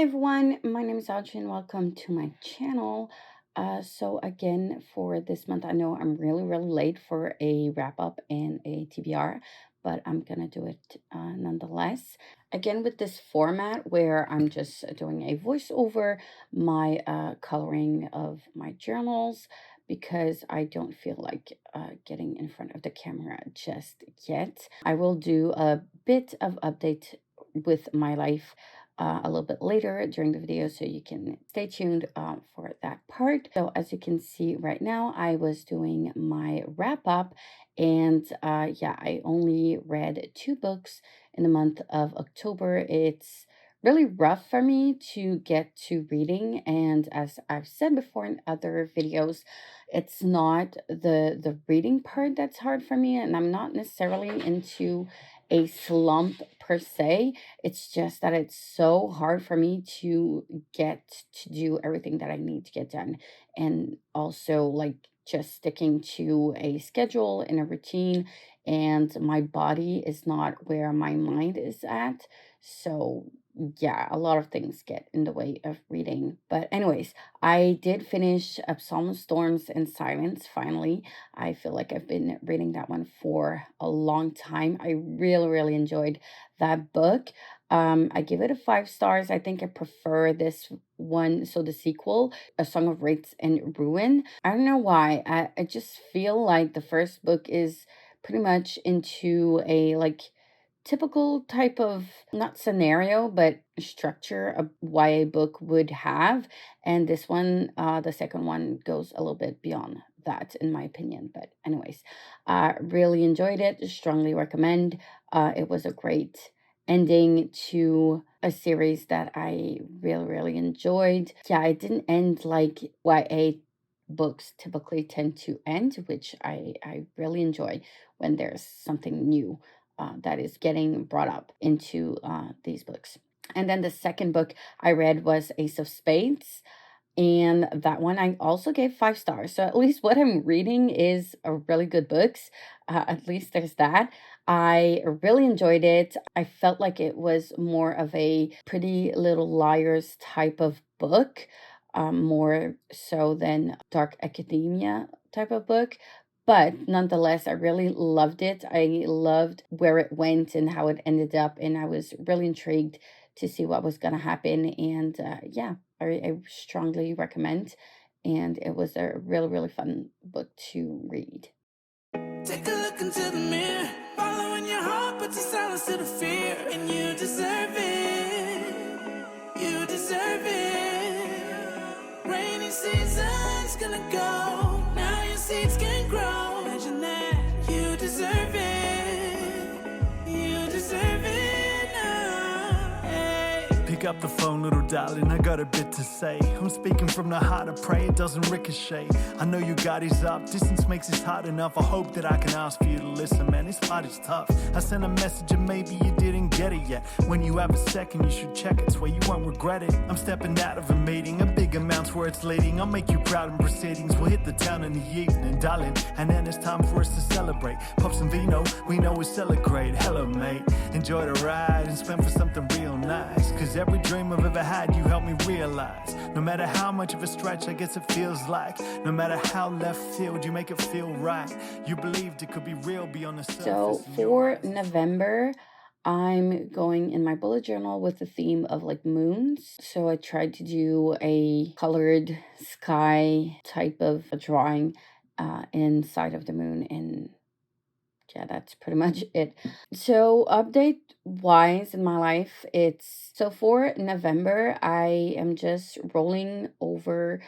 Everyone, my name is Audrey and welcome to my channel. So again, for this month, I know I'm really late for a wrap up and a TBR, but I'm gonna do it nonetheless. Again, with this format where I'm just doing a voiceover, my coloring of my journals, because I don't feel like getting in front of the camera just yet. I will do a bit of update with my life a little bit later during the video, so you can stay tuned for that part. So as you can see right now, I was doing my wrap up, and yeah, I only read 2 books in the month of October. It's really rough for me to get to reading, and as I've said before in other videos, it's not the reading part that's hard for me, and I'm not necessarily into a slump per se. It's just that it's so hard for me to get to do everything that I need to get done. And also, like, just sticking to a schedule and a routine. And my body is not where my mind is at. So, yeah, a lot of things get in the way of reading. But, anyways, I did finish Psalm of Storms and Silence finally. I feel like I've been reading that one for a long time. I really enjoyed that book. I give it a 5 stars. I think I prefer this one, so the sequel, A Song of Wraiths and Ruin. I don't know why. I just feel like the first book is pretty much into a like typical type of not scenario but structure of why a book would have, and this one, the second one, goes a little bit beyond that in my opinion. But anyways, really enjoyed it, strongly recommend. It was a great ending to a series that I really enjoyed. Yeah, it didn't end like YA books typically tend to end, which I really enjoy when there's something new that is getting brought up into these books. And then the second book I read was Ace of Spades. And that one I also gave 5 stars. So at least what I'm reading is a really good books. At least there's that. I really enjoyed it. I felt like it was more of a Pretty Little Liars type of book, more so than Dark Academia type of book. But nonetheless, I really loved it. I loved where it went and how it ended up. And I was really intrigued to see what was going to happen. And yeah, I strongly recommend. And it was a really fun book to read. Take a look into the mirror, following your heart, put your silence to the fear, and you deserve it. You deserve it. Rainy season's gonna go. Now your seeds can grow. Imagine that. You deserve it. You deserve it now. Hey. Pick up the phone, little darling, I got a bit to say. I'm speaking from the heart, I pray it doesn't ricochet. I know you got his up, distance makes it hard enough. I hope that I can ask for you to listen, man, this part is tough. I sent a message and maybe you didn't get it yet. When you have a second, you should check it, swear you won't regret it. I'm stepping out of a meeting, a big amount's where it's leading. I'll make you proud in proceedings, we'll hit the town in the evening, darling. And then it's time for us to celebrate. Pop some vino, we know we celebrate. Hello, mate, enjoy the ride and spend for something real nice. Cause every dream I've ever had, you helped me realize. No matter how much of a stretch, I guess it feels like. No matter how left field, you make it feel right. You believed it could be real beyond the surface. So for November, I'm going in my bullet journal with the theme of like moons. So I tried to do a colored sky type of a drawing inside of the moon, and yeah, that's pretty much it. So update wise in my life, it's so for November, I am just rolling over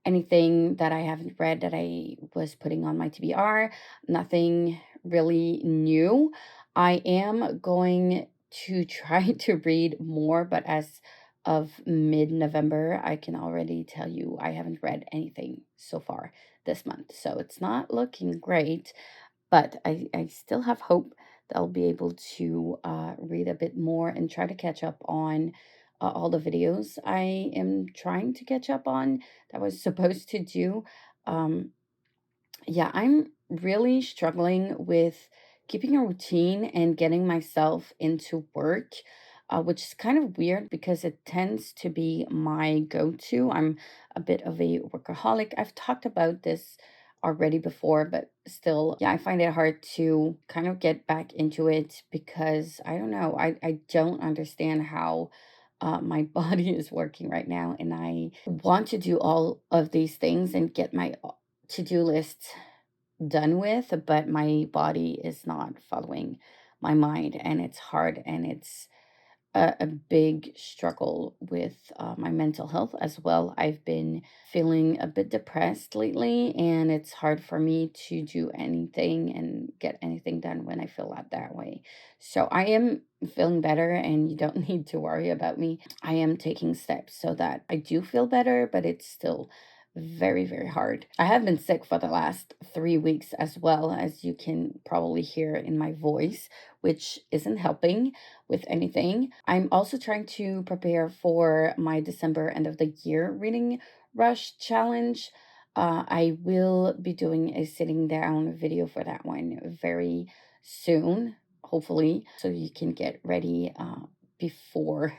anything that I haven't read that I was putting on my TBR. Nothing really new. I am going to try to read more, but as of mid-November, I can already tell you I haven't read anything so far this month. So it's not looking great, but I still have hope that I'll be able to read a bit more and try to catch up on all the videos I am trying to catch up on that I was supposed to do. Um, yeah, I'm really struggling with keeping a routine and getting myself into work. which is kind of weird because it tends to be my go-to. I'm a bit of a workaholic. I've talked about this already before, but still, yeah, I find it hard to kind of get back into it because I don't know, I don't understand how my body is working right now, and I want to do all of these things and get my to-do list done with, but my body is not following my mind, and it's hard, and it's a big struggle with my mental health as well. I've been feeling a bit depressed lately, and it's hard for me to do anything and get anything done when I feel that way. So I am feeling better, and you don't need to worry about me. I am taking steps so that I do feel better, but it's still very, very hard. I have been sick for the last 3 weeks as well, as you can probably hear in my voice, which isn't helping with anything. I'm also trying to prepare for my December end of the year reading rush challenge. I will be doing a sitting down video for that one very soon, hopefully, so you can get ready before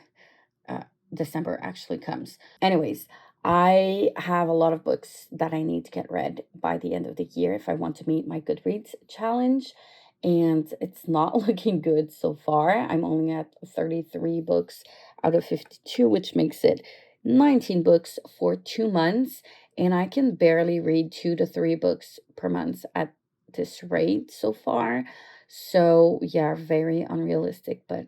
uh, December actually comes. Anyways, I have a lot of books that I need to get read by the end of the year if I want to meet my Goodreads challenge. And it's not looking good so far. I'm only at 33 books out of 52, which makes it 19 books for 2 months. And I can barely read 2 to 3 books per month at this rate so far. So, yeah, very unrealistic, but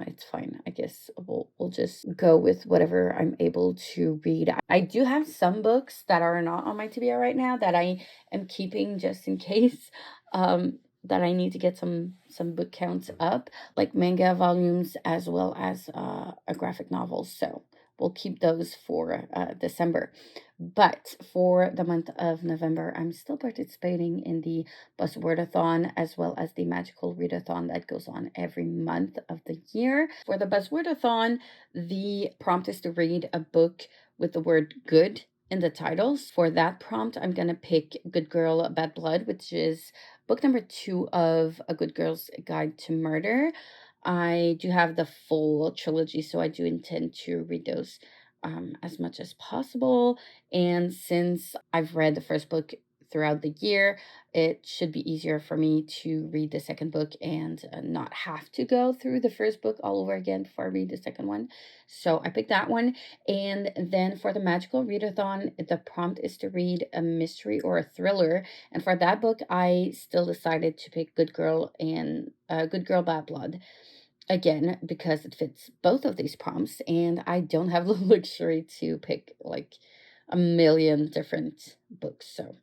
it's fine. I guess we'll just go with whatever I'm able to read. I do have some books that are not on my TBR right now that I am keeping just in case. That I need to get some book counts up, like manga volumes as well as a graphic novel. So we'll keep those for December. But for the month of November, I'm still participating in the Buzzwordathon as well as the Magical Readathon that goes on every month of the year. For the Buzzwordathon, the prompt is to read a book with the word good in the titles. For that prompt, I'm going to pick Good Girl, Bad Blood, which is book number 2 of A Good Girl's Guide to Murder. I do have the full trilogy, so I do intend to read those as much as possible. And since I've read the first book throughout the year, it should be easier for me to read the second book and not have to go through the first book all over again before I read the second one. So I picked that one. And then for the Magical Readathon, the prompt is to read a mystery or a thriller. And for that book, I still decided to pick Good Girl and Good Girl, Bad Blood. Again, because it fits both of these prompts, and I don't have the luxury to pick like a million different books. So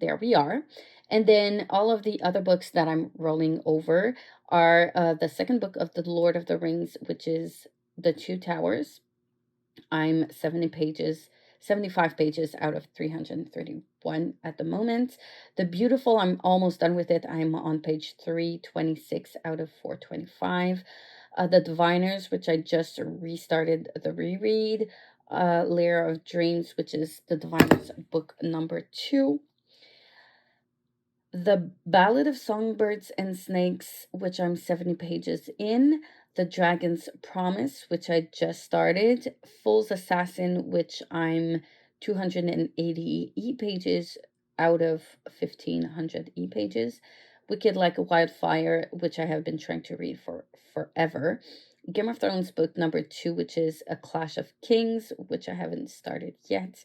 there we are. And then all of the other books that I'm rolling over are the second book of The Lord of the Rings, which is The Two Towers. I'm 75 pages out of 331 at the moment. The Beautiful, I'm almost done with it. I'm on page 326 out of 425. The Diviners, which I just restarted the reread. Layer of Dreams, which is The Diviners book number 2. The Ballad of Songbirds and Snakes, which I'm 70 pages in. The Dragon's Promise, which I just started. Fool's Assassin, which I'm 280 pages out of 1500 pages. Wicked Like a Wildfire, which I have been trying to read for forever. Game of Thrones book number 2, which is A Clash of Kings, which I haven't started yet.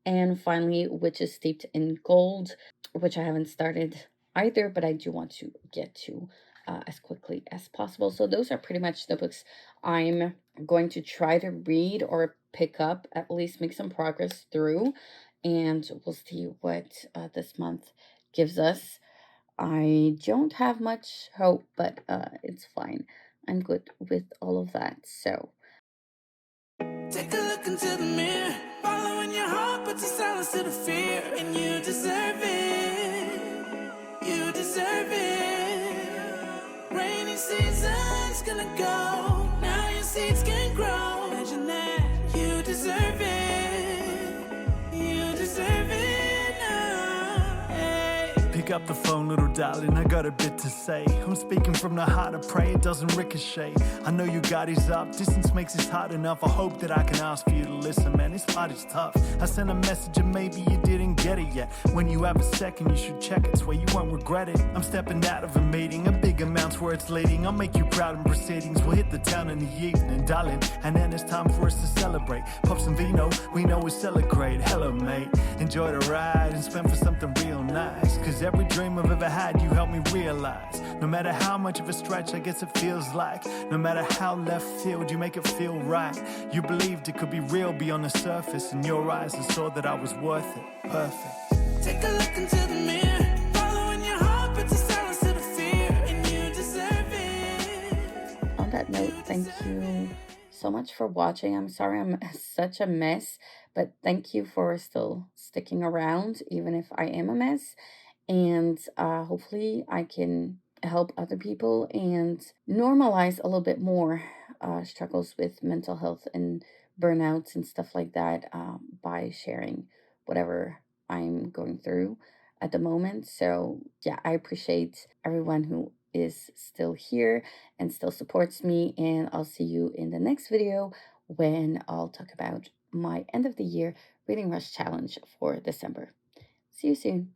And finally, Witches Steeped in Gold, which I haven't started either, but I do want to get to as quickly as possible. So those are pretty much the books I'm going to try to read or pick up, at least make some progress through, and we'll see what this month gives us. I don't have much hope, but it's fine. I'm good with all of that. So take a look into the mirror, following your heart, but you silence to the fear, and you deserve it. You deserve it. Rainy season's gonna go. Now your seeds can grow. Imagine that. You deserve it. You deserve it now. Hey. Pick up the phone, little darling, I got a bit to say. I'm speaking from the heart, I pray it doesn't ricochet. I know you got his up, distance makes it hard enough. I hope that I can ask for you to listen, man, this part is tough. I sent a message and maybe you didn't get it yet. When you have a second, you should check it, swear you won't regret it. I'm stepping out of a meeting, a big amount's where it's leading. I'll make you proud in proceedings, we'll hit the town in the evening, darling. And then it's time for us to celebrate. Pop some vino, we know we celebrate. Hello, mate, enjoy the ride and spend for something real nice. Cause every dream I've ever had, you helped me realize. No matter how much of a stretch I guess it feels like, no matter how left field, you make it feel right. You believed it could be real beyond the surface. In your eyes I saw that I was worth it. Perfect. Take a look into the mirror, following your heart, but to silence to the fear, and you deserve it. On that note, thank you so much for watching. I'm sorry I'm such a mess, but thank you for still sticking around, even if I am a mess. And hopefully, I can help other people and normalize a little bit more struggles with mental health and burnouts and stuff like that by sharing whatever I'm going through at the moment. So, yeah, I appreciate everyone who is still here and still supports me. And I'll see you in the next video when I'll talk about my end of the year reading rush challenge for December. See you soon.